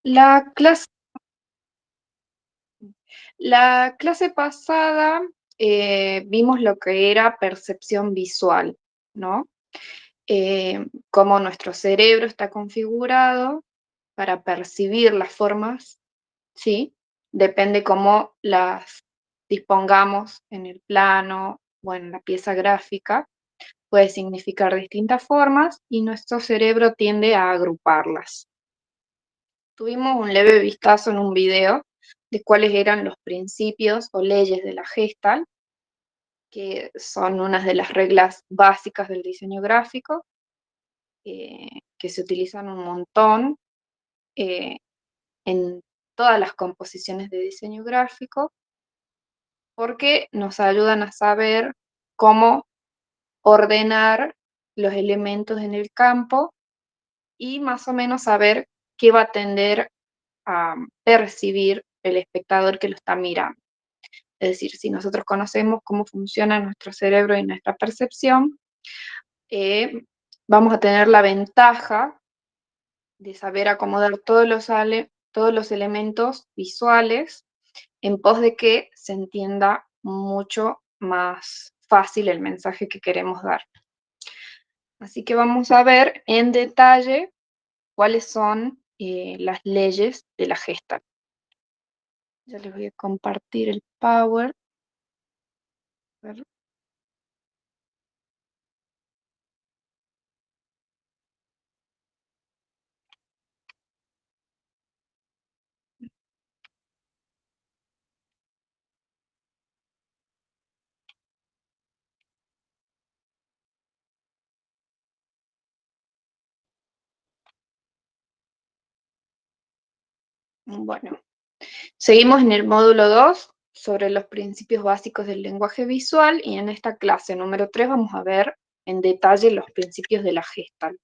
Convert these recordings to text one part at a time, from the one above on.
La clase, la clase pasada vimos lo que era percepción visual, ¿no? Cómo nuestro cerebro está configurado para percibir las formas, ¿sí? Depende cómo las dispongamos en el plano o en la pieza gráfica, puede significar distintas formas y nuestro cerebro tiende a agruparlas. Tuvimos un leve vistazo en un video de cuáles eran los principios o leyes de la Gestalt, que son unas de las reglas básicas del diseño gráfico, que se utilizan un montón eh, en todas las composiciones de diseño gráfico, porque nos ayudan a saber cómo ordenar los elementos en el campo y más o menos saber qué va a tender a percibir el espectador que lo está mirando. Es decir, si nosotros conocemos cómo funciona nuestro cerebro y nuestra percepción, vamos a tener la ventaja de saber acomodar todos los elementos visuales en pos de que se entienda mucho más fácil el mensaje que queremos dar. Así que vamos a ver en detalle cuáles son las leyes de la Gestalt. Ya les voy a compartir el Power. Bueno, seguimos en el módulo 2 sobre los principios básicos del lenguaje visual y en esta clase número 3 vamos a ver en detalle los principios de la Gestalt.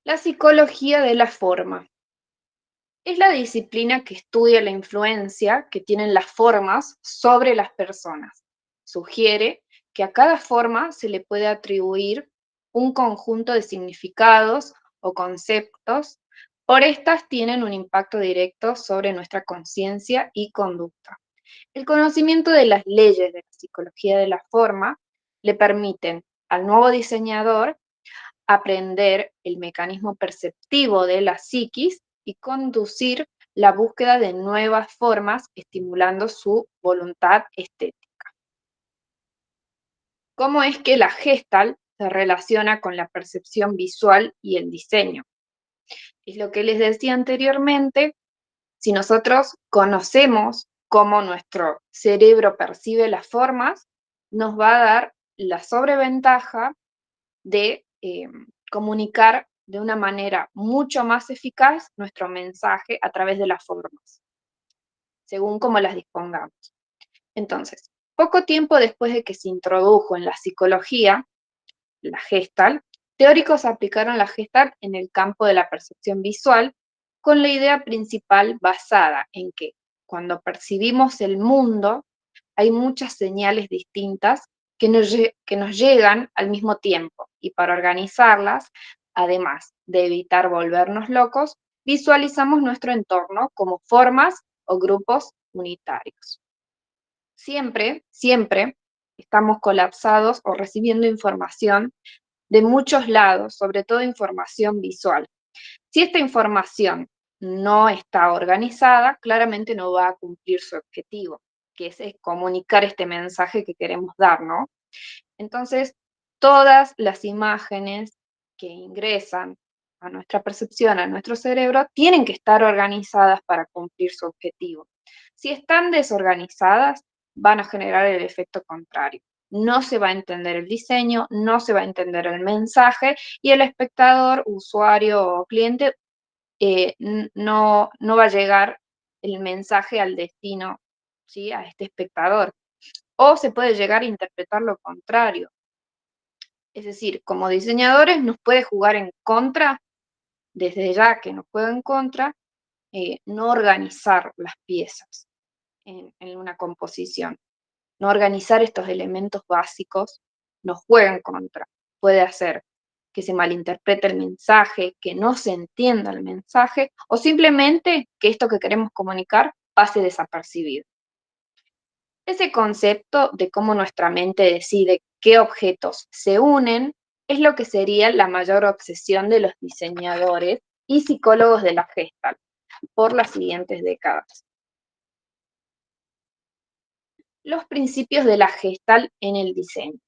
La psicología de la forma. Es la disciplina que estudia la influencia que tienen las formas sobre las personas. Sugiere que a cada forma se le puede atribuir un conjunto de significados o conceptos. Por estas tienen un impacto directo sobre nuestra conciencia y conducta. El conocimiento de las leyes de la psicología de la forma le permiten al nuevo diseñador aprender el mecanismo perceptivo de la psiquis y conducir la búsqueda de nuevas formas, estimulando su voluntad estética. ¿Cómo es que la Gestalt se relaciona con la percepción visual y el diseño? Es lo que les decía anteriormente, si nosotros conocemos cómo nuestro cerebro percibe las formas, nos va a dar la sobreventaja de comunicar de una manera mucho más eficaz nuestro mensaje a través de las formas, según cómo las dispongamos. Entonces, poco tiempo después de que se introdujo en la psicología la Gestalt, teóricos aplicaron la Gestalt en el campo de la percepción visual con la idea principal basada en que cuando percibimos el mundo hay muchas señales distintas que nos llegan al mismo tiempo y para organizarlas, además de evitar volvernos locos, visualizamos nuestro entorno como formas o grupos unitarios. Siempre, siempre estamos colapsados o recibiendo información de muchos lados, sobre todo información visual. Si esta información no está organizada, claramente no va a cumplir su objetivo, que es comunicar este mensaje que queremos dar, ¿no? Entonces, todas las imágenes que ingresan a nuestra percepción, a nuestro cerebro, tienen que estar organizadas para cumplir su objetivo. Si están desorganizadas, van a generar el efecto contrario. No se va a entender el diseño, no se va a entender el mensaje y el espectador, usuario o cliente no va a llegar el mensaje al destino, ¿sí? A este espectador. O se puede llegar a interpretar lo contrario. Es decir, como diseñadores nos puede jugar en contra, desde ya que nos juega en contra, no organizar las piezas en una composición. No organizar estos elementos básicos nos juega en contra. Puede hacer que se malinterprete el mensaje, que no se entienda el mensaje, o simplemente que esto que queremos comunicar pase desapercibido. Ese concepto de cómo nuestra mente decide qué objetos se unen es lo que sería la mayor obsesión de los diseñadores y psicólogos de la Gestalt por las siguientes décadas. Los principios de la Gestalt en el diseño.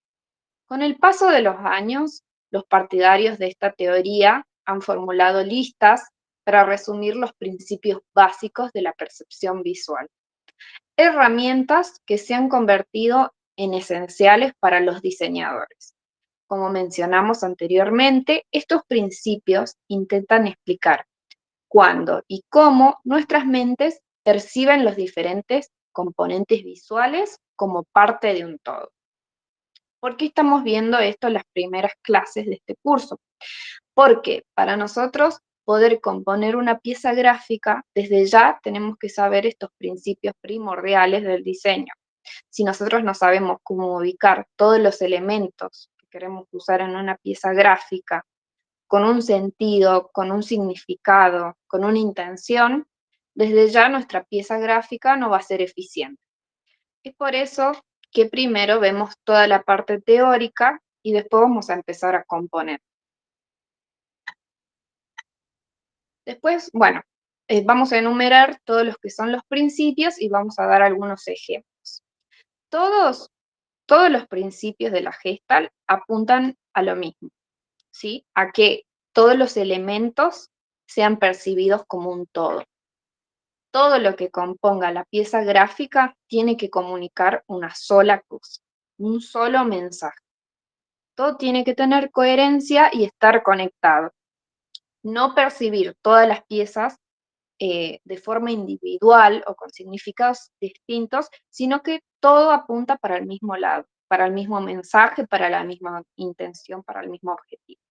Con el paso de los años, los partidarios de esta teoría han formulado listas para resumir los principios básicos de la percepción visual, herramientas que se han convertido en esenciales para los diseñadores. Como mencionamos anteriormente, estos principios intentan explicar cuándo y cómo nuestras mentes perciben los diferentes componentes visuales como parte de un todo. ¿Por qué estamos viendo esto en las primeras clases de este curso? Porque para nosotros poder componer una pieza gráfica, desde ya tenemos que saber estos principios primordiales del diseño. Si nosotros no sabemos cómo ubicar todos los elementos que queremos usar en una pieza gráfica, con un sentido, con un significado, con una intención, desde ya nuestra pieza gráfica no va a ser eficiente. Es por eso que primero vemos toda la parte teórica y después vamos a empezar a componer. Después, bueno, vamos a enumerar todos los que son los principios y vamos a dar algunos ejemplos. Todos los principios de la Gestalt apuntan a lo mismo, ¿sí? A que todos los elementos sean percibidos como un todo. Todo lo que componga la pieza gráfica tiene que comunicar una sola cosa, un solo mensaje. Todo tiene que tener coherencia y estar conectado. No percibir todas las piezas de forma individual o con significados distintos, sino que todo apunta para el mismo lado, para el mismo mensaje, para la misma intención, para el mismo objetivo.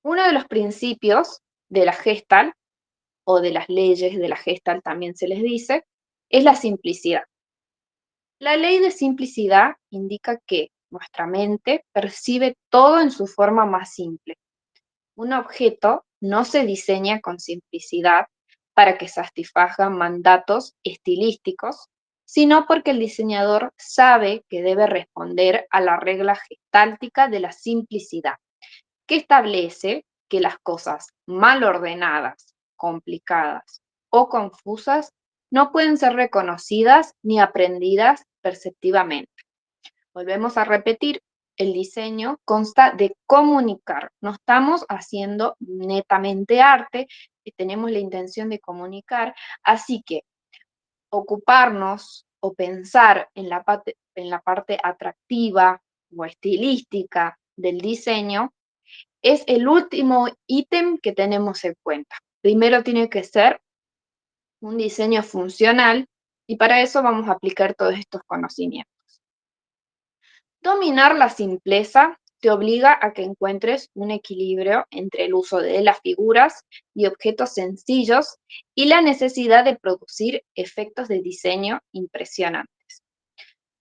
Uno de los principios de la Gestalt, o de las leyes de la Gestalt también se les dice, es la simplicidad. La ley de simplicidad indica que nuestra mente percibe todo en su forma más simple. Un objeto no se diseña con simplicidad para que satisfaga mandatos estilísticos, sino porque el diseñador sabe que debe responder a la regla gestáltica de la simplicidad, que establece que las cosas mal ordenadas, complicadas o confusas no pueden ser reconocidas ni aprendidas perceptivamente. Volvemos a repetir, el diseño consta de comunicar. No estamos haciendo netamente arte, tenemos la intención de comunicar, así que ocuparnos o pensar en la parte atractiva o estilística del diseño es el último ítem que tenemos en cuenta. Primero tiene que ser un diseño funcional y para eso vamos a aplicar todos estos conocimientos. Dominar la simpleza te obliga a que encuentres un equilibrio entre el uso de las figuras y objetos sencillos y la necesidad de producir efectos de diseño impresionantes.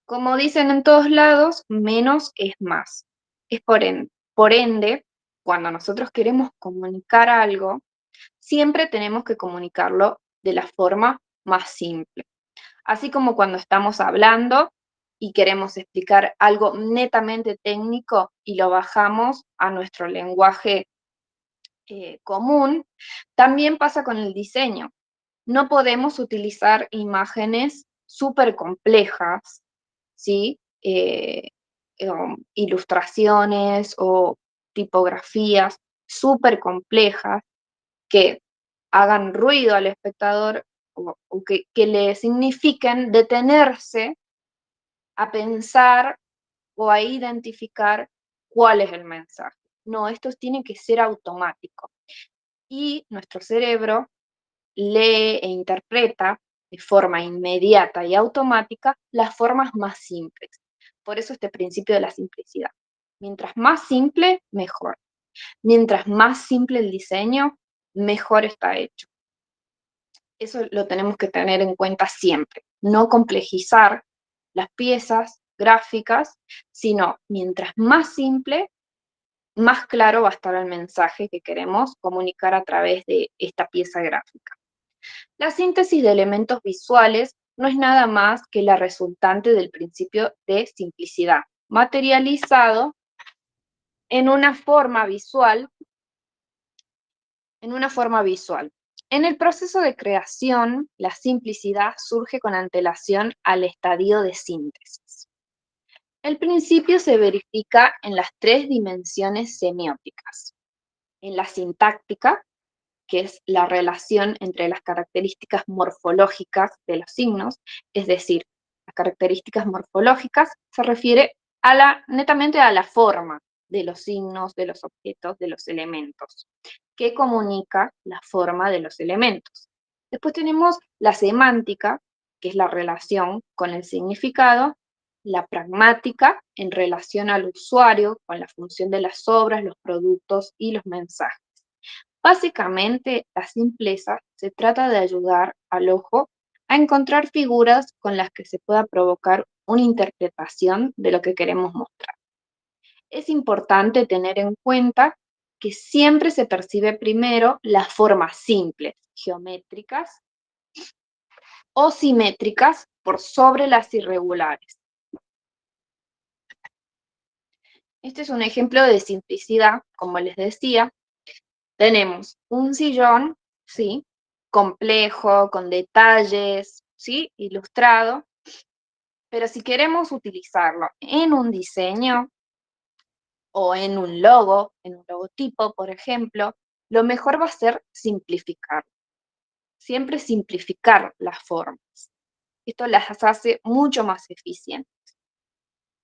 Como dicen en todos lados, menos es más. Es por ende, cuando nosotros queremos comunicar algo, siempre tenemos que comunicarlo de la forma más simple. Así como cuando estamos hablando y queremos explicar algo netamente técnico y lo bajamos a nuestro lenguaje común, también pasa con el diseño. No podemos utilizar imágenes súper complejas, ¿sí? Ilustraciones o tipografías súper complejas que hagan ruido al espectador o que le signifiquen detenerse a pensar o a identificar cuál es el mensaje. No, esto tiene que ser automático. Y nuestro cerebro lee e interpreta de forma inmediata y automática las formas más simples. Por eso este principio de la simplicidad. Mientras más simple, mejor. Mientras más simple el diseño, mejor está hecho. Eso lo tenemos que tener en cuenta siempre. No complejizar las piezas gráficas, sino mientras más simple, más claro va a estar el mensaje que queremos comunicar a través de esta pieza gráfica. La síntesis de elementos visuales no es nada más que la resultante del principio de simplicidad, materializado en una forma visual. En el proceso de creación, la simplicidad surge con antelación al estadio de síntesis. El principio se verifica en las tres dimensiones semióticas: en la sintáctica, que es la relación entre las características morfológicas de los signos, es decir, las características morfológicas se refiere netamente a la forma de los signos, de los objetos, de los elementos, que comunica la forma de los elementos. Después tenemos la semántica, que es la relación con el significado; la pragmática, en relación al usuario, con la función de las obras, los productos y los mensajes. Básicamente, la simpleza se trata de ayudar al ojo a encontrar figuras con las que se pueda provocar una interpretación de lo que queremos mostrar. Es importante tener en cuenta que siempre se percibe primero las formas simples, geométricas o simétricas, por sobre las irregulares. Este es un ejemplo de simplicidad, como les decía. Tenemos un sillón, ¿sí?, complejo, con detalles, ¿sí?, ilustrado, pero si queremos utilizarlo en un diseño o en un logo, en un logotipo, por ejemplo, lo mejor va a ser simplificar. Siempre simplificar las formas. Esto las hace mucho más eficientes.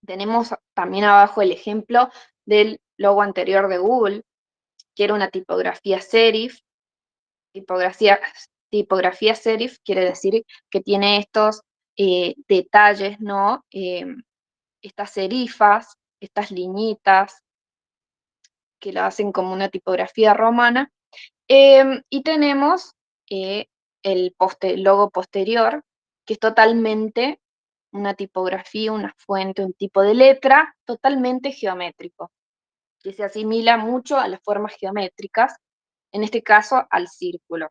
Tenemos también abajo el ejemplo del logo anterior de Google, que era una tipografía serif. Tipografía serif quiere decir que tiene estos detalles, ¿no? Estas serifas, estas liñitas, que lo hacen como una tipografía romana. Y tenemos el logo posterior, que es totalmente una tipografía, una fuente, un tipo de letra totalmente geométrico, que se asimila mucho a las formas geométricas, en este caso al círculo.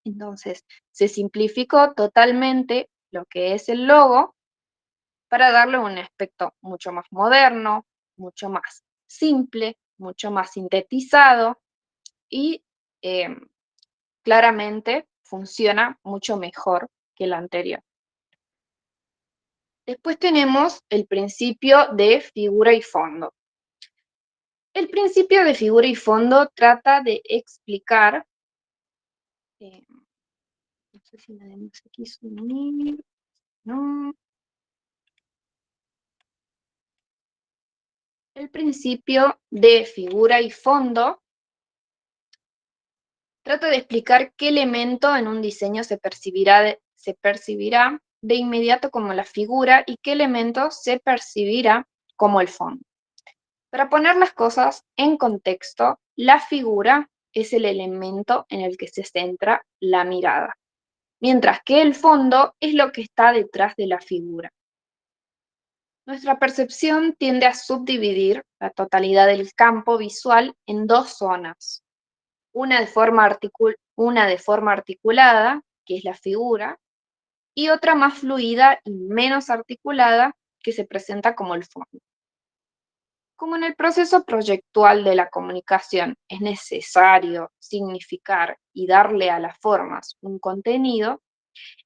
Entonces, se simplificó totalmente lo que es el logo para darle un aspecto mucho más moderno, mucho más simple, mucho más sintetizado y eh, claramente funciona mucho mejor que el anterior. Después tenemos el principio de figura y fondo. El principio de figura y fondo trata de explicar, no sé si la demos aquí unir, no. El principio de figura y fondo trata de explicar qué elemento en un diseño se percibirá de inmediato como la figura y qué elemento se percibirá como el fondo. Para poner las cosas en contexto, la figura es el elemento en el que se centra la mirada, mientras que el fondo es lo que está detrás de la figura. Nuestra percepción tiende a subdividir la totalidad del campo visual en dos zonas: una de forma articulada, que es la figura, y otra más fluida y menos articulada, que se presenta como el fondo. Como en el proceso proyectual de la comunicación es necesario significar y darle a las formas un contenido,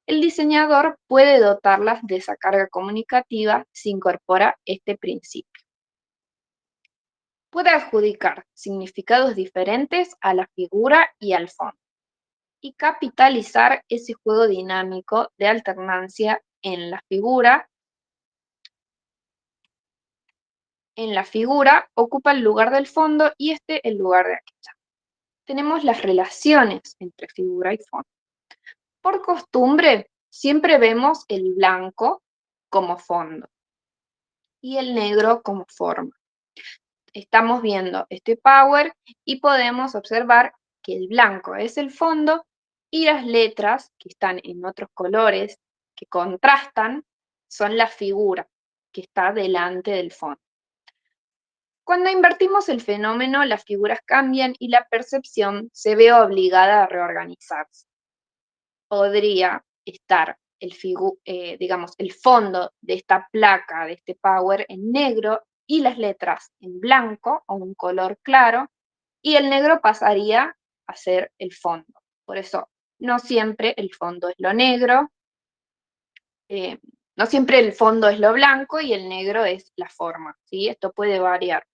el diseñador puede dotarlas de esa carga comunicativa si incorpora este principio. Puede adjudicar significados diferentes a la figura y al fondo, y capitalizar ese juego dinámico de alternancia en la figura. Ocupa el lugar del fondo y este el lugar de aquella. Tenemos las relaciones entre figura y fondo. Por costumbre, siempre vemos el blanco como fondo y el negro como forma. Estamos viendo este power y podemos observar que el blanco es el fondo y las letras, que están en otros colores, que contrastan, son la figura que está delante del fondo. Cuando invertimos el fenómeno, las figuras cambian y la percepción se ve obligada a reorganizarse. Podría estar digamos, el fondo de esta placa, de este power, en negro y las letras en blanco o un color claro, y el negro pasaría a ser el fondo. Por eso, no siempre el fondo es lo negro, eh, no siempre el fondo es lo blanco y el negro es la forma, ¿sí? Esto puede variar.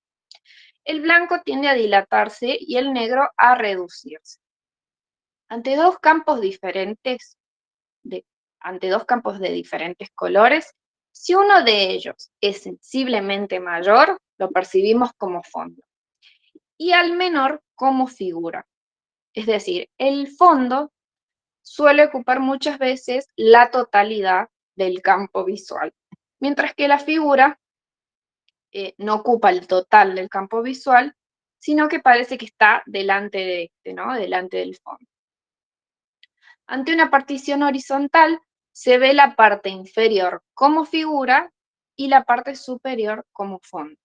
El blanco tiende a dilatarse y el negro a reducirse. Ante dos campos diferentes, ante dos campos de diferentes colores, si uno de ellos es sensiblemente mayor, lo percibimos como fondo, y al menor como figura. Es decir, el fondo suele ocupar muchas veces la totalidad del campo visual, mientras que la figura no ocupa el total del campo visual, sino que parece que está delante de este, ¿no? Delante del fondo. Ante una partición horizontal, se ve la parte inferior como figura y la parte superior como fondo.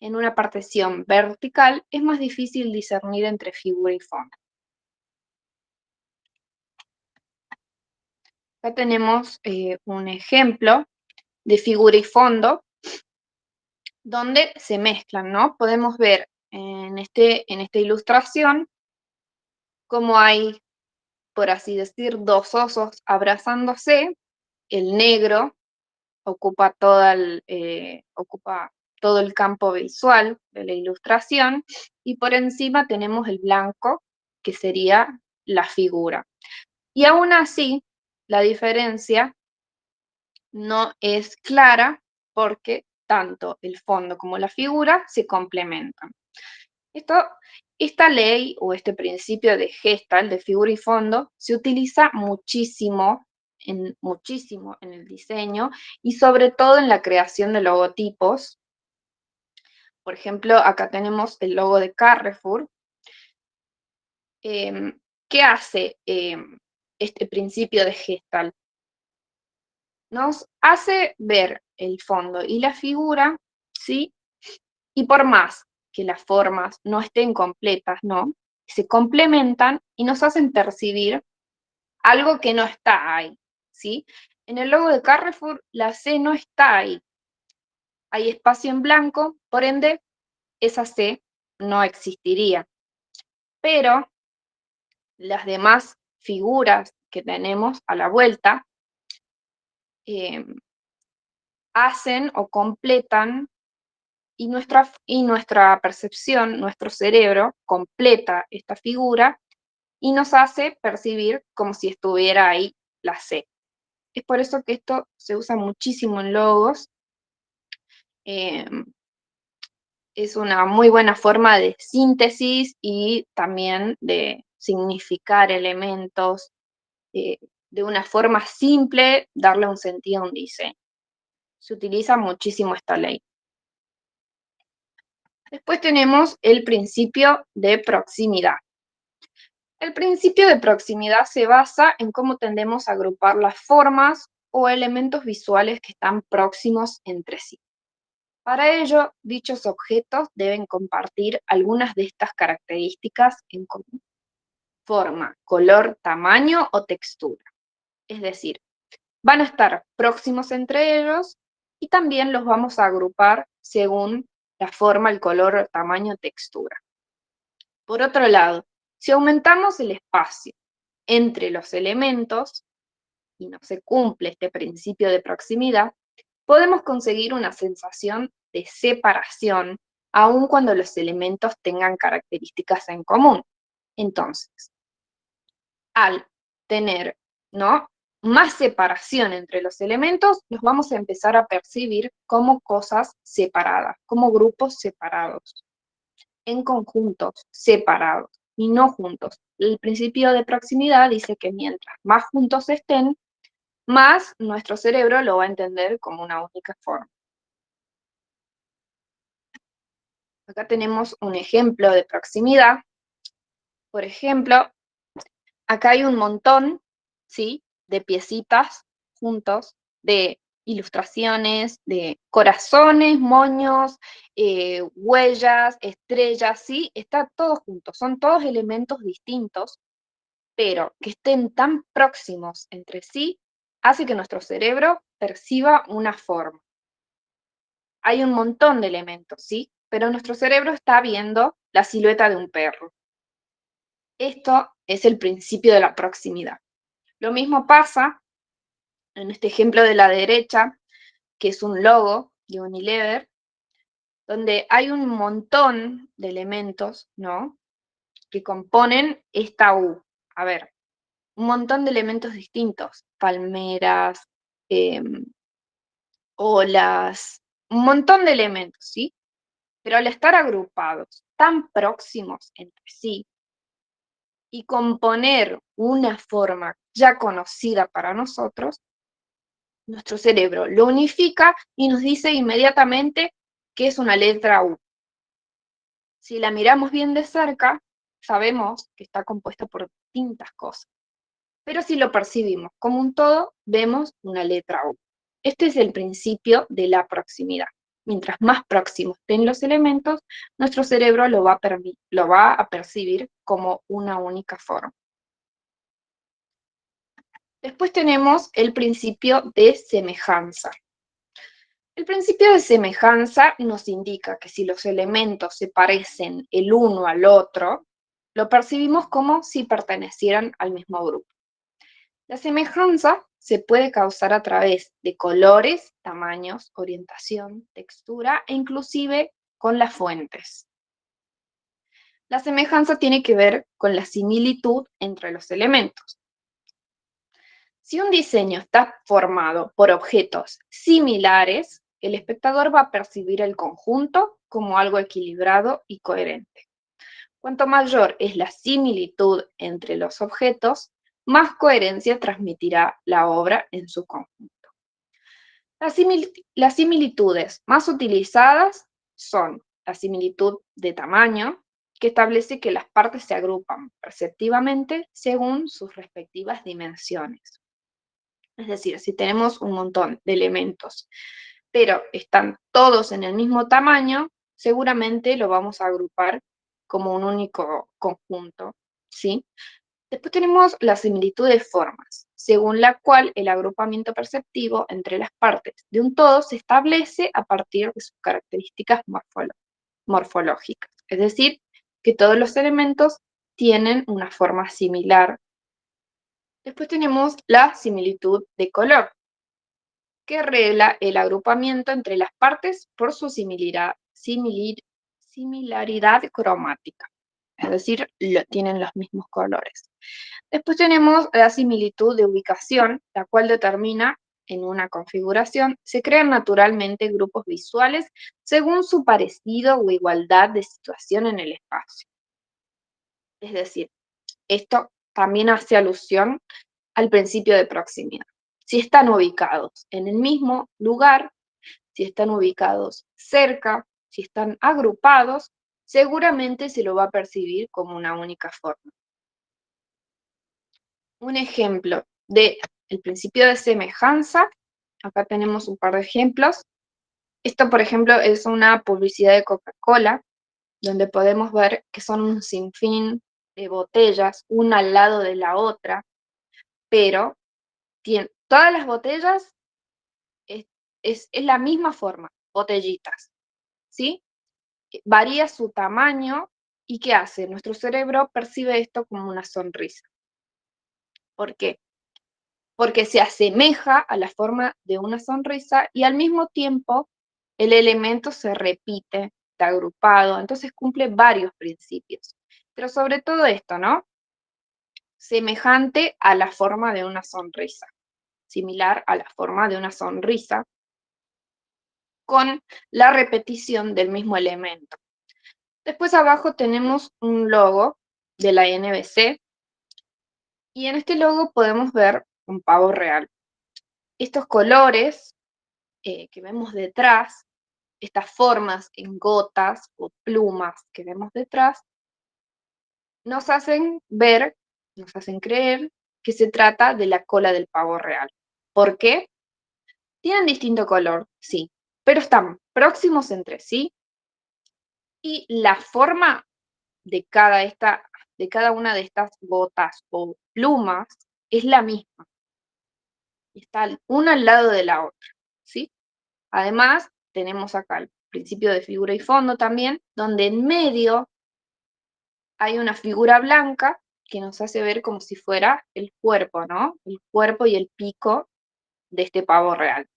En una partición vertical es más difícil discernir entre figura y fondo. Acá tenemos un ejemplo de figura y fondo donde se mezclan, ¿no? Podemos ver en esta ilustración cómo hay, por así decir, dos osos abrazándose. El negro ocupa ocupa todo el campo visual de la ilustración, y por encima tenemos el blanco, que sería la figura. Y aún así, la diferencia no es clara porque tanto el fondo como la figura se complementan. Esta ley o este principio de Gestalt, de figura y fondo, se utiliza muchísimo en el diseño y sobre todo en la creación de logotipos. Por ejemplo, acá tenemos el logo de Carrefour. ¿Qué hace este principio de Gestalt? Nos hace ver el fondo y la figura, ¿sí? Y por más que las formas no estén completas, ¿no? Se complementan y nos hacen percibir algo que no está ahí, ¿sí? En el logo de Carrefour, la C no está ahí. Hay espacio en blanco, por ende, esa C no existiría. Pero las demás figuras que tenemos a la vuelta eh, hacen o completan, y nuestra percepción, nuestro cerebro completa esta figura y nos hace percibir como si estuviera ahí la C. Es por eso que esto se usa muchísimo en logos. Es una muy buena forma de síntesis y también de significar elementos de una forma simple, darle un sentido a un diseño. Se utiliza muchísimo esta ley. Después tenemos el principio de proximidad. El principio de proximidad se basa en cómo tendemos a agrupar las formas o elementos visuales que están próximos entre sí. Para ello, dichos objetos deben compartir algunas de estas características en común: forma, color, tamaño o textura. Es decir, van a estar próximos entre ellos y también los vamos a agrupar según la forma, el color, tamaño, textura. Por otro lado, si aumentamos el espacio entre los elementos y no se cumple este principio de proximidad, podemos conseguir una sensación de separación, aun cuando los elementos tengan características en común. Entonces, al tener, ¿no?, más separación entre los elementos, los vamos a empezar a percibir como cosas separadas, como grupos separados, en conjuntos separados y no juntos. El principio de proximidad dice que mientras más juntos estén, más nuestro cerebro lo va a entender como una única forma. Acá tenemos un ejemplo de proximidad. Por ejemplo, acá hay un montón, ¿sí?, de piecitas juntos, de ilustraciones de corazones, moños, huellas, estrellas, ¿sí? Está todo junto, son todos elementos distintos, pero que estén tan próximos entre sí hace que nuestro cerebro perciba una forma. Hay un montón de elementos, ¿sí? Pero nuestro cerebro está viendo la silueta de un perro. Esto es el principio de la proximidad. Lo mismo pasa en este ejemplo de la derecha, que es un logo de Unilever, donde hay un montón de elementos, ¿no? Que componen esta U. A ver, un montón de elementos distintos, palmeras, olas, un montón de elementos, ¿sí? Pero al estar agrupados tan próximos entre sí y componer una forma ya conocida para nosotros, nuestro cerebro lo unifica y nos dice inmediatamente que es una letra U. Si la miramos bien de cerca, sabemos que está compuesta por distintas cosas. Pero si lo percibimos como un todo, vemos una letra U. Este es el principio de la proximidad. Mientras más próximos estén los elementos, nuestro cerebro lo va a percibir como una única forma. Después tenemos el principio de semejanza. El principio de semejanza nos indica que si los elementos se parecen el uno al otro, lo percibimos como si pertenecieran al mismo grupo. La semejanza se puede causar a través de colores, tamaños, orientación, textura e inclusive con las fuentes. La semejanza tiene que ver con la similitud entre los elementos. Si un diseño está formado por objetos similares, el espectador va a percibir el conjunto como algo equilibrado y coherente. Cuanto mayor es la similitud entre los objetos, más coherencia transmitirá la obra en su conjunto. Las similitudes más utilizadas son la similitud de tamaño, que establece que las partes se agrupan perceptivamente según sus respectivas dimensiones. Es decir, si tenemos un montón de elementos, pero están todos en el mismo tamaño, seguramente lo vamos a agrupar como un único conjunto, ¿sí? Después tenemos la similitud de formas, según la cual el agrupamiento perceptivo entre las partes de un todo se establece a partir de sus características morfológicas. Es decir, que todos los elementos tienen una forma similar. Después tenemos la similitud de color, que regla el agrupamiento entre las partes por su similaridad cromática. Es decir, tienen los mismos colores. Después tenemos la similitud de ubicación, la cual determina en una configuración, se crean naturalmente grupos visuales según su parecido o igualdad de situación en el espacio. Es decir, esto también hace alusión al principio de proximidad. Si están ubicados en el mismo lugar, si están ubicados cerca, si están agrupados, seguramente se lo va a percibir como una única forma. Un ejemplo del principio de semejanza, acá tenemos un par de ejemplos. Esto, por ejemplo, es una publicidad de Coca-Cola, donde podemos ver que son un sinfín de botellas, una al lado de la otra, pero todas las botellas es la misma forma, botellitas, ¿sí? Varía su tamaño y ¿qué hace? Nuestro cerebro percibe esto como una sonrisa. ¿Por qué? Porque se asemeja a la forma de una sonrisa y al mismo tiempo el elemento se repite, está agrupado, entonces cumple varios principios. Pero sobre todo esto, ¿no? Semejante a la forma de una sonrisa, similar a la forma de una sonrisa, con la repetición del mismo elemento. Después abajo tenemos un logo de la NBC y en este logo podemos ver un pavo real. Estos colores que vemos detrás, estas formas en gotas o plumas que vemos detrás, nos hacen ver, nos hacen creer que se trata de la cola del pavo real. ¿Por qué? Tienen distinto color, sí, pero están próximos entre sí y la forma de cada una de estas gotas o plumas es la misma. Está una al lado de la otra, ¿sí? Además, tenemos acá el principio de figura y fondo también, donde en medio hay una figura blanca que nos hace ver como si fuera el cuerpo, ¿no? El cuerpo y el pico de este pavo real.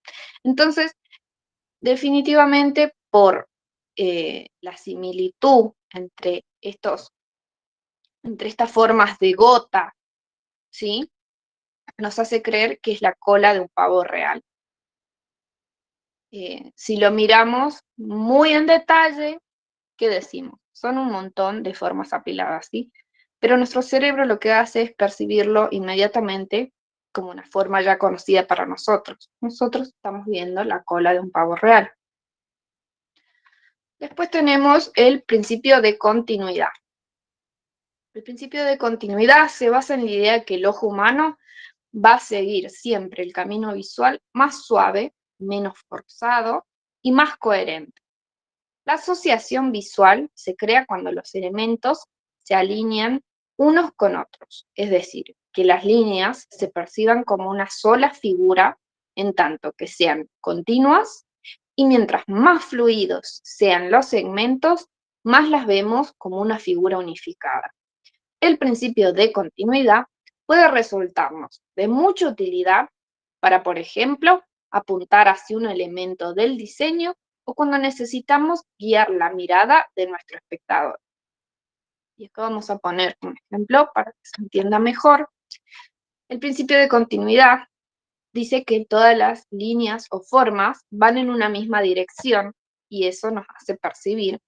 Entonces, definitivamente por la similitud entre estas formas de gota, ¿sí? Nos hace creer que es la cola de un pavo real. Si lo miramos muy en detalle, ¿qué decimos? Son un montón de formas apiladas, ¿sí? Pero nuestro cerebro lo que hace es percibirlo inmediatamente como una forma ya conocida para nosotros. Nosotros estamos viendo la cola de un pavo real. Después tenemos el principio de continuidad. El principio de continuidad se basa en la idea de que el ojo humano va a seguir siempre el camino visual más suave, menos forzado y más coherente. La asociación visual se crea cuando los elementos se alinean unos con otros, es decir, que las líneas se perciban como una sola figura en tanto que sean continuas y mientras más fluidos sean los segmentos, más las vemos como una figura unificada. El principio de continuidad puede resultarnos de mucha utilidad para, por ejemplo, apuntar hacia un elemento del diseño o cuando necesitamos guiar la mirada de nuestro espectador. Y acá vamos a poner un ejemplo para que se entienda mejor. El principio de continuidad dice que todas las líneas o formas van en una misma dirección y eso nos hace percibir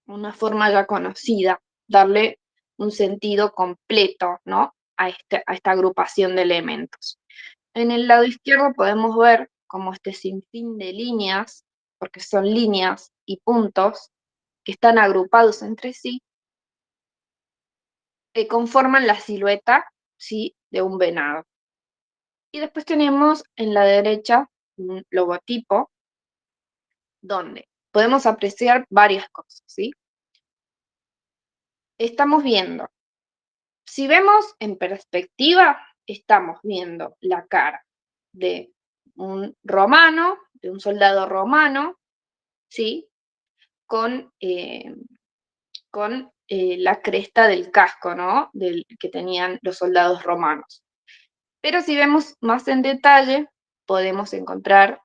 una forma ya conocida, darle un sentido completo, ¿no? A esta agrupación de elementos. En el lado izquierdo podemos ver como este sinfín de líneas, porque son líneas y puntos que están agrupados entre sí, que conforman la silueta, ¿sí? De un venado. Y después tenemos en la derecha un logotipo donde podemos apreciar varias cosas, ¿sí? Estamos viendo, si vemos en perspectiva, estamos viendo la cara de un romano, de un soldado romano, ¿sí? Con la cresta del casco, ¿no? Que tenían los soldados romanos. Pero si vemos más en detalle, podemos encontrar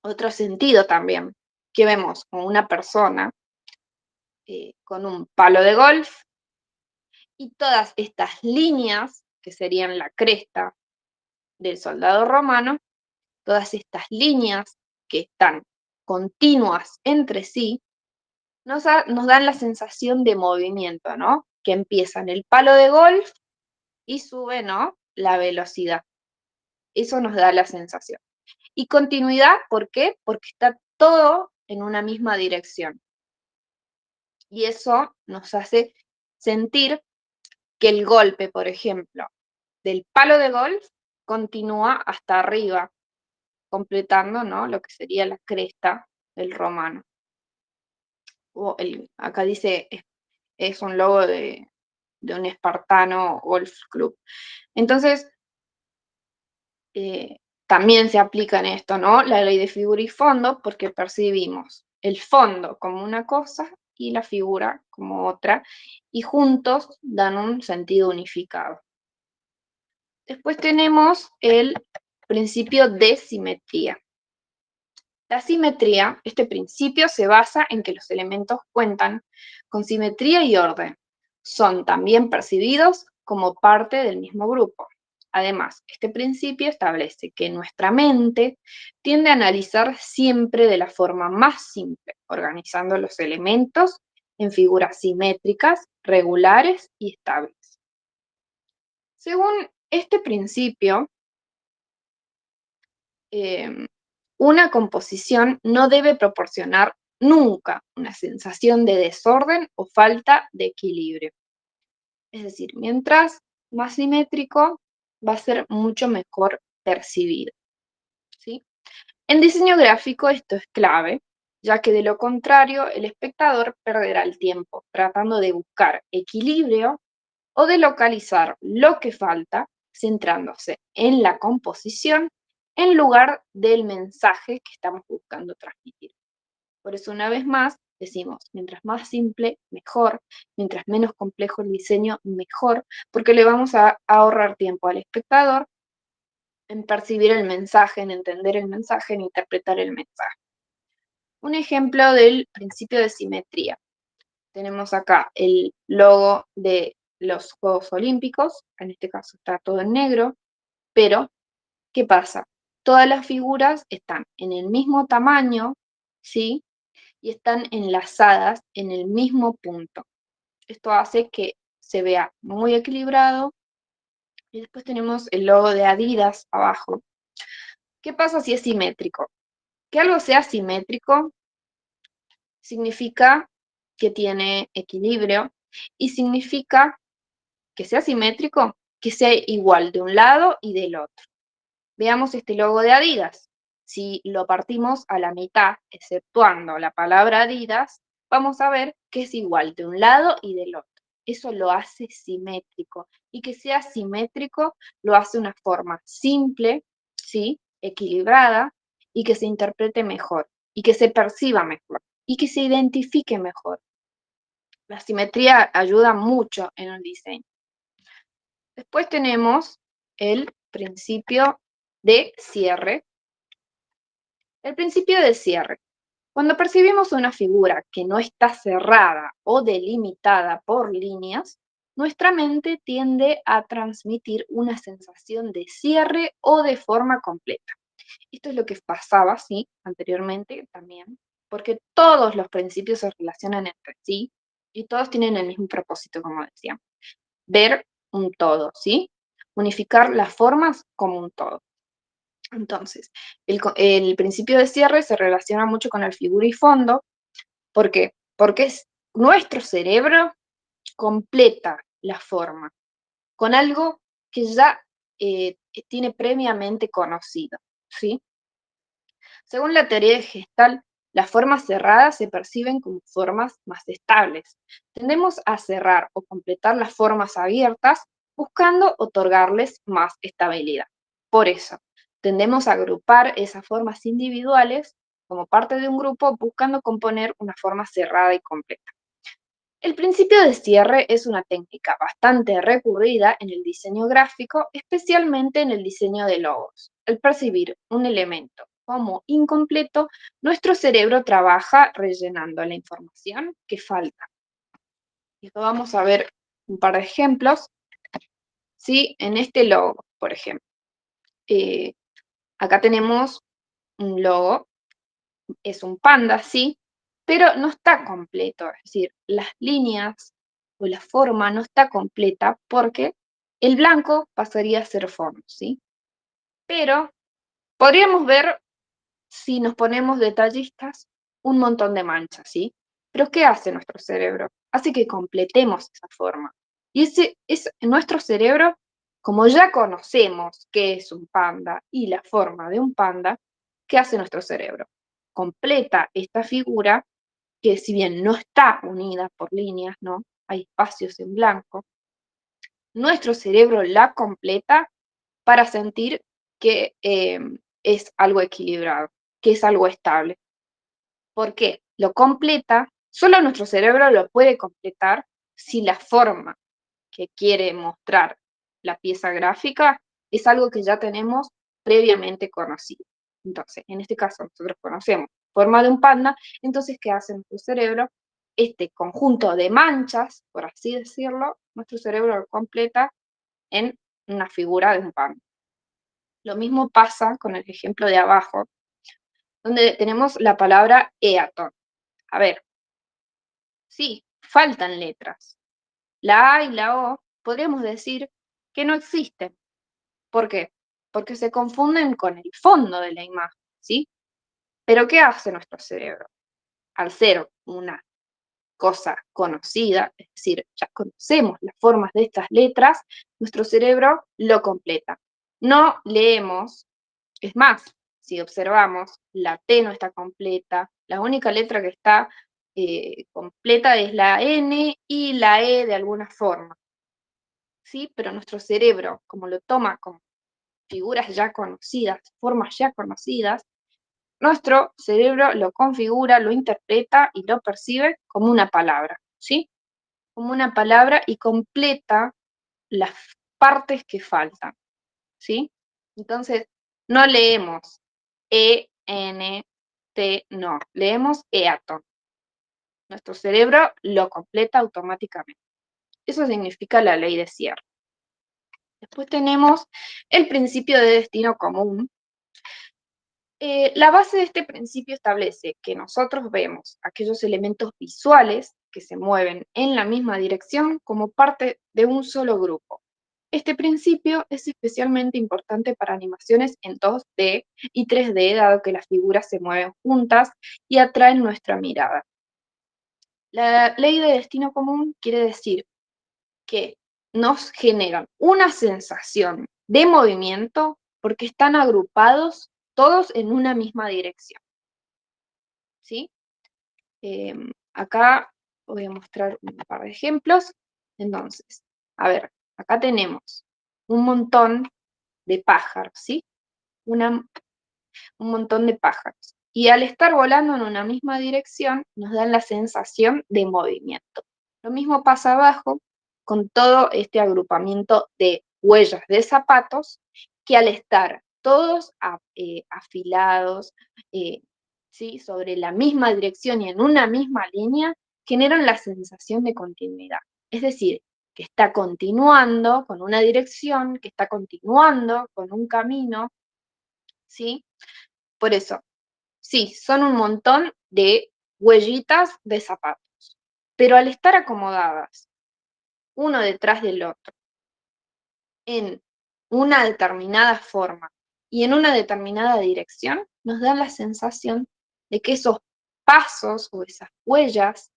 otro sentido también, que vemos con una persona con un palo de golf y todas estas líneas, que serían la cresta del soldado romano, todas estas líneas que están continuas entre sí, nos dan la sensación de movimiento, ¿no? Que empieza en el palo de golf y sube, ¿no? La velocidad. Eso nos da la sensación. Y continuidad, ¿por qué? Porque está todo en una misma dirección. Y eso nos hace sentir que el golpe, por ejemplo, del palo de golf continúa hasta arriba, completando, ¿no? Lo que sería la cresta del romano. Acá dice, es un logo de un espartano golf club. Entonces, también se aplica en esto, ¿no? La ley de figura y fondo, porque percibimos el fondo como una cosa y la figura como otra, y juntos dan un sentido unificado. Después tenemos el principio de simetría. La simetría, este principio se basa en que los elementos cuentan con simetría y orden. Son también percibidos como parte del mismo grupo. Además, este principio establece que nuestra mente tiende a analizar siempre de la forma más simple, organizando los elementos en figuras simétricas, regulares y estables. Según este principio, una composición no debe proporcionar nunca una sensación de desorden o falta de equilibrio. Es decir, mientras más simétrico, va a ser mucho mejor percibido. En diseño gráfico esto es clave, ya que de lo contrario el espectador perderá el tiempo tratando de buscar equilibrio o de localizar lo que falta, centrándose en la composición en lugar del mensaje que estamos buscando transmitir. Por eso, una vez más, decimos, mientras más simple, mejor, mientras menos complejo el diseño, mejor, porque le vamos a ahorrar tiempo al espectador en percibir el mensaje, en entender el mensaje, en interpretar el mensaje. Un ejemplo del principio de simetría. Tenemos acá el logo de los Juegos Olímpicos, en este caso está todo en negro, pero ¿qué pasa? Todas las figuras están en el mismo tamaño, ¿sí? Y están enlazadas en el mismo punto. Esto hace que se vea muy equilibrado. Y después tenemos el logo de Adidas abajo. ¿Qué pasa si es simétrico? Que algo sea simétrico significa que tiene equilibrio y significa que sea simétrico, que sea igual de un lado y del otro. Veamos este logo de Adidas. Si lo partimos a la mitad, exceptuando la palabra Adidas, vamos a ver que es igual de un lado y del otro. Eso lo hace simétrico. Y que sea simétrico lo hace una forma simple, ¿sí? Equilibrada, y que se interprete mejor, y que se perciba mejor, y que se identifique mejor. La simetría ayuda mucho en un diseño. Después tenemos el principio de cierre. El principio de cierre. Cuando percibimos una figura que no está cerrada o delimitada por líneas, nuestra mente tiende a transmitir una sensación de cierre o de forma completa. Esto es lo que pasaba, sí, anteriormente también, porque todos los principios se relacionan entre sí y todos tienen el mismo propósito, como decía, ver un todo, ¿sí? Unificar las formas como un todo. Entonces, el principio de cierre se relaciona mucho con el figura y fondo. ¿Por qué? Porque nuestro cerebro completa la forma con algo que ya tiene previamente conocido, ¿sí? Según la teoría de Gestalt, las formas cerradas se perciben como formas más estables. Tendemos a cerrar o completar las formas abiertas buscando otorgarles más estabilidad. Por eso, tendemos a agrupar esas formas individuales como parte de un grupo buscando componer una forma cerrada y completa. El principio de cierre es una técnica bastante recurrida en el diseño gráfico, especialmente en el diseño de logos. Al percibir un elemento como incompleto, nuestro cerebro trabaja rellenando la información que falta. Y esto vamos a ver un par de ejemplos. ¿Sí? En este logo, por ejemplo. eh, Acá tenemos un logo, es un panda, sí, pero no está completo, es decir, las líneas o la forma no está completa porque el blanco pasaría a ser fondo, ¿sí? Pero podríamos ver, si nos ponemos detallistas, un montón de manchas, ¿sí? Pero ¿qué hace nuestro cerebro? Hace que completemos esa forma. Y ese es nuestro cerebro, como ya conocemos qué es un panda y la forma de un panda, ¿qué hace nuestro cerebro? Completa esta figura que, si bien no está unida por líneas, ¿no? Hay espacios en blanco. Nuestro cerebro la completa para sentir que es algo equilibrado, que es algo estable. ¿Por qué? Lo completa, solo nuestro cerebro lo puede completar si la forma que quiere mostrar la pieza gráfica es algo que ya tenemos previamente conocido. Entonces, en este caso, nosotros conocemos forma de un panda, entonces, ¿qué hace nuestro cerebro? Este conjunto de manchas, por así decirlo, nuestro cerebro lo completa en una figura de un panda. Lo mismo pasa con el ejemplo de abajo, donde tenemos la palabra Eaton. A ver, sí, faltan letras. La A y la O podríamos decir que no existen. ¿Por qué? Porque se confunden con el fondo de la imagen, ¿sí? Pero ¿qué hace nuestro cerebro? Al ser una cosa conocida, es decir, ya conocemos las formas de estas letras, nuestro cerebro lo completa. No leemos, es más, si observamos, la T no está completa, la única letra que está completa es la N y la E de alguna forma, ¿sí? Pero nuestro cerebro, como lo toma como figuras ya conocidas, formas ya conocidas, nuestro cerebro lo configura, lo interpreta y lo percibe como una palabra, ¿sí? Como una palabra y completa las partes que faltan, ¿sí? Entonces, no leemos E, N, T, no, leemos EATO. Nuestro cerebro lo completa automáticamente. Eso significa la ley de cierre. Después tenemos el principio de destino común. La base de este principio establece que nosotros vemos aquellos elementos visuales que se mueven en la misma dirección como parte de un solo grupo. Este principio es especialmente importante para animaciones en 2D y 3D, dado que las figuras se mueven juntas y atraen nuestra mirada. La ley de destino común quiere decir que nos generan una sensación de movimiento porque están agrupados todos en una misma dirección, ¿sí? Acá voy a mostrar un par de ejemplos. Entonces, a ver, acá tenemos un montón de pájaros, ¿sí? Un montón de pájaros. Y al estar volando en una misma dirección, nos dan la sensación de movimiento. Lo mismo pasa abajo con todo este agrupamiento de huellas de zapatos, que al estar todos afilados, ¿sí? Sobre la misma dirección y en una misma línea, generan la sensación de continuidad. Es decir, que está continuando con una dirección, que está continuando con un camino, ¿sí? Por eso, sí, son un montón de huellitas de zapatos, pero al estar acomodadas uno detrás del otro en una determinada forma y en una determinada dirección, nos dan la sensación de que esos pasos o esas huellas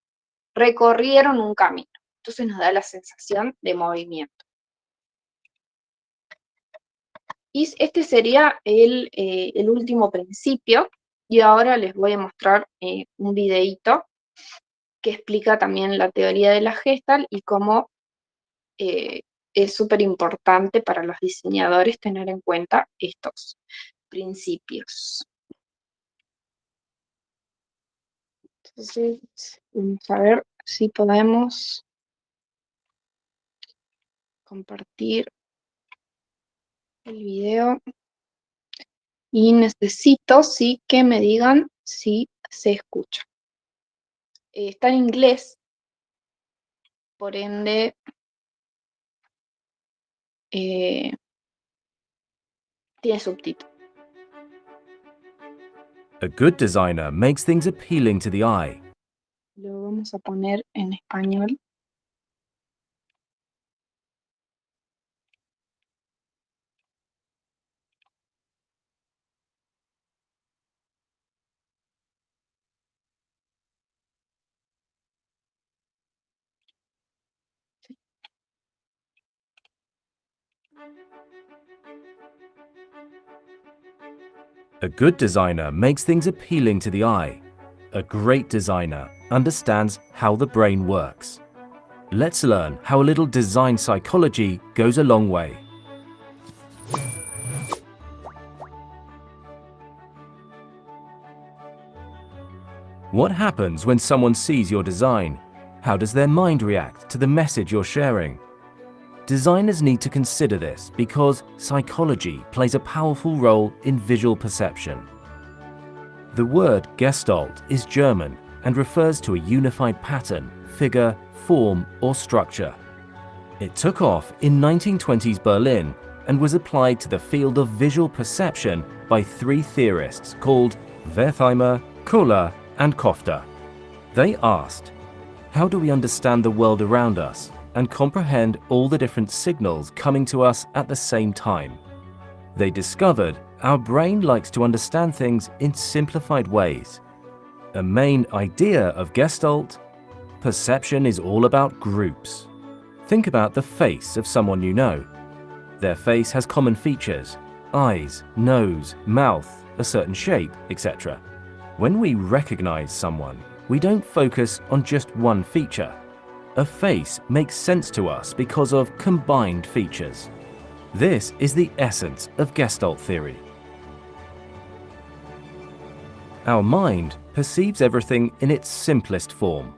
recorrieron un camino. Entonces nos da la sensación de movimiento. Y este sería el último principio. Y ahora les voy a mostrar un videíto que explica también la teoría de la Gestalt y cómo es súper importante para los diseñadores tener en cuenta estos principios. Entonces, vamos a ver si podemos compartir el video. Y necesito, sí, que me digan si se escucha. Está en inglés, por ende, tiene subtítulos. A good designer makes things appealing to the eye. Lo vamos a poner en español. A good designer makes things appealing to the eye. A great designer understands how the brain works. Let's learn how a little design psychology goes a long way. What happens when someone sees your design? How does their mind react to the message you're sharing? Designers need to consider this because psychology plays a powerful role in visual perception. The word Gestalt is German and refers to a unified pattern, figure, form, or structure. It took off in 1920s Berlin and was applied to the field of visual perception by three theorists called Wertheimer, Kohler, and Kofter. They asked, how do we understand the world around us and comprehend all the different signals coming to us at the same time? They discovered our brain likes to understand things in simplified ways. A main idea of Gestalt: perception is all about groups. Think about the face of someone you know. Their face has common features: eyes, nose, mouth, a certain shape, etc. When we recognize someone, we don't focus on just one feature. A face makes sense to us because of combined features. This is the essence of Gestalt theory. Our mind perceives everything in its simplest form.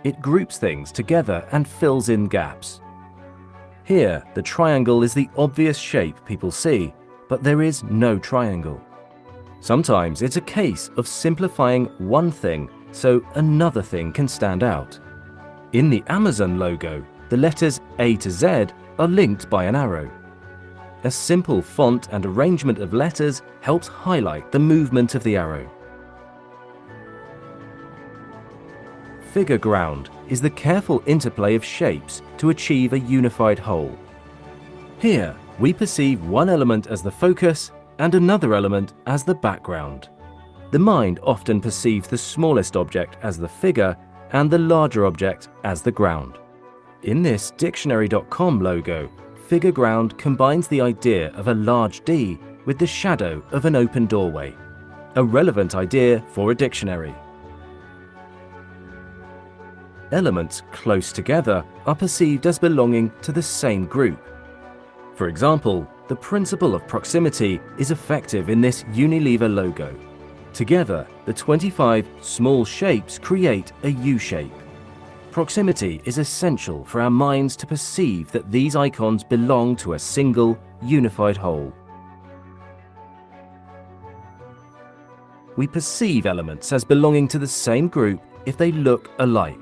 It groups things together and fills in gaps. Here, the triangle is the obvious shape people see, but there is no triangle. Sometimes it's a case of simplifying one thing so another thing can stand out. In the Amazon logo, the letters A to Z are linked by an arrow. A simple font and arrangement of letters helps highlight the movement of the arrow. Figure ground is the careful interplay of shapes to achieve a unified whole. Here, we perceive one element as the focus and another element as the background. The mind often perceives the smallest object as the figure and the larger object as the ground. In this Dictionary.com logo, figure ground combines the idea of a large D with the shadow of an open doorway, a relevant idea for a dictionary. Elements close together are perceived as belonging to the same group. For example, the principle of proximity is effective in this Unilever logo. Together, the 25 small shapes create a U-shape. Proximity is essential for our minds to perceive that these icons belong to a single, unified whole. We perceive elements as belonging to the same group if they look alike.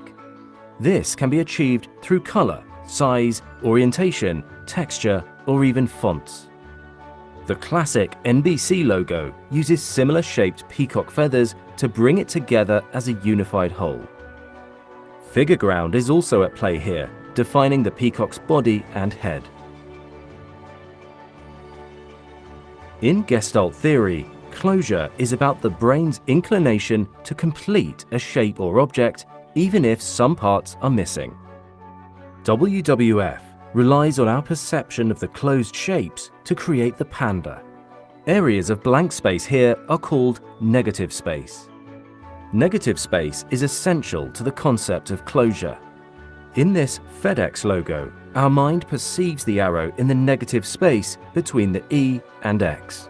This can be achieved through color, size, orientation, texture, or even fonts. The classic NBC logo uses similar shaped peacock feathers to bring it together as a unified whole. Figure ground is also at play here, defining the peacock's body and head. In Gestalt theory, closure is about the brain's inclination to complete a shape or object, even if some parts are missing. WWF relies on our perception of the closed shapes to create the panda. Areas of blank space here are called negative space. Negative space is essential to the concept of closure. In this FedEx logo, our mind perceives the arrow in the negative space between the E and X.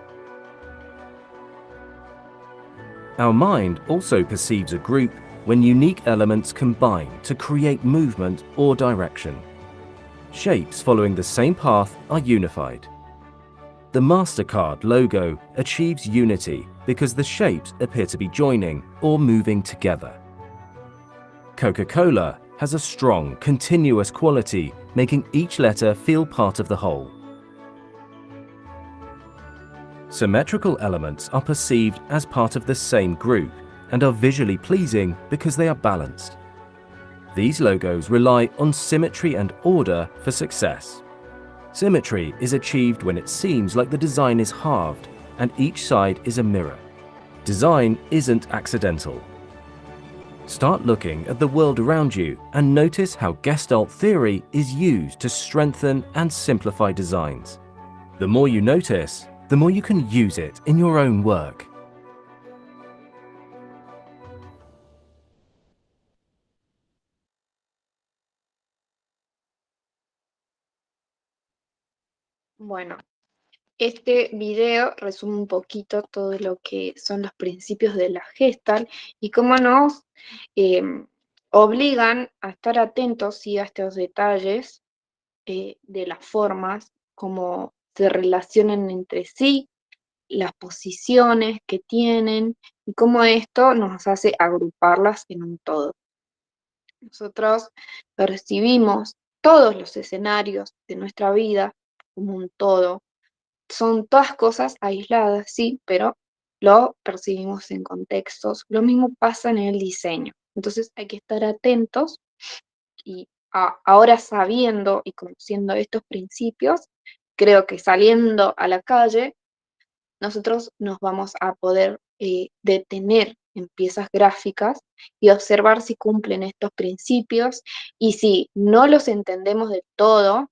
Our mind also perceives a group when unique elements combine to create movement or direction. Shapes following the same path are unified. The MasterCard logo achieves unity because the shapes appear to be joining or moving together. Coca-Cola has a strong, continuous quality, making each letter feel part of the whole. Symmetrical elements are perceived as part of the same group and are visually pleasing because they are balanced. These logos rely on symmetry and order for success. Symmetry is achieved when it seems like the design is halved and each side is a mirror. Design isn't accidental. Start looking at the world around you and notice how Gestalt theory is used to strengthen and simplify designs. The more you notice, the more you can use it in your own work. Bueno, este video resume un poquito todo lo que son los principios de la Gestalt y cómo nos obligan a estar atentos, sí, a estos detalles de las formas, cómo se relacionan entre sí, las posiciones que tienen y cómo esto nos hace agruparlas en un todo. Nosotros percibimos todos los escenarios de nuestra vida como un todo. Son todas cosas aisladas, sí, pero lo percibimos en contextos. Lo mismo pasa en el diseño. Entonces hay que estar atentos y ahora sabiendo y conociendo estos principios, creo que saliendo a la calle, nosotros nos vamos a poder detener en piezas gráficas y observar si cumplen estos principios y si no los entendemos del todo,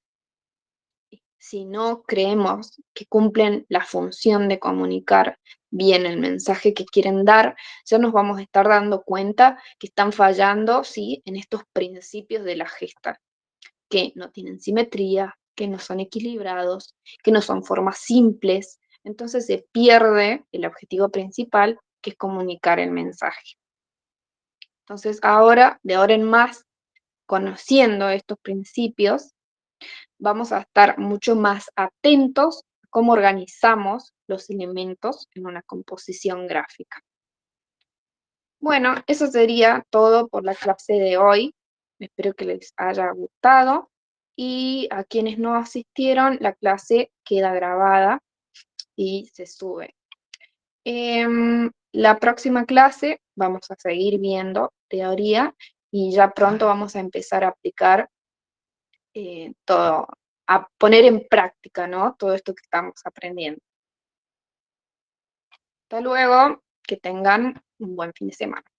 si no creemos que cumplen la función de comunicar bien el mensaje que quieren dar, ya nos vamos a estar dando cuenta que están fallando, ¿sí?, en estos principios de la Gestalt, que no tienen simetría, que no son equilibrados, que no son formas simples. Entonces se pierde el objetivo principal, que es comunicar el mensaje. Entonces ahora, de ahora en más, conociendo estos principios, vamos a estar mucho más atentos a cómo organizamos los elementos en una composición gráfica. Bueno, eso sería todo por la clase de hoy. Espero que les haya gustado. Y a quienes no asistieron, la clase queda grabada y se sube. La próxima clase vamos a seguir viendo teoría y ya pronto vamos a empezar a aplicar todo, a poner en práctica, ¿no?, todo esto que estamos aprendiendo. Hasta luego, que tengan un buen fin de semana.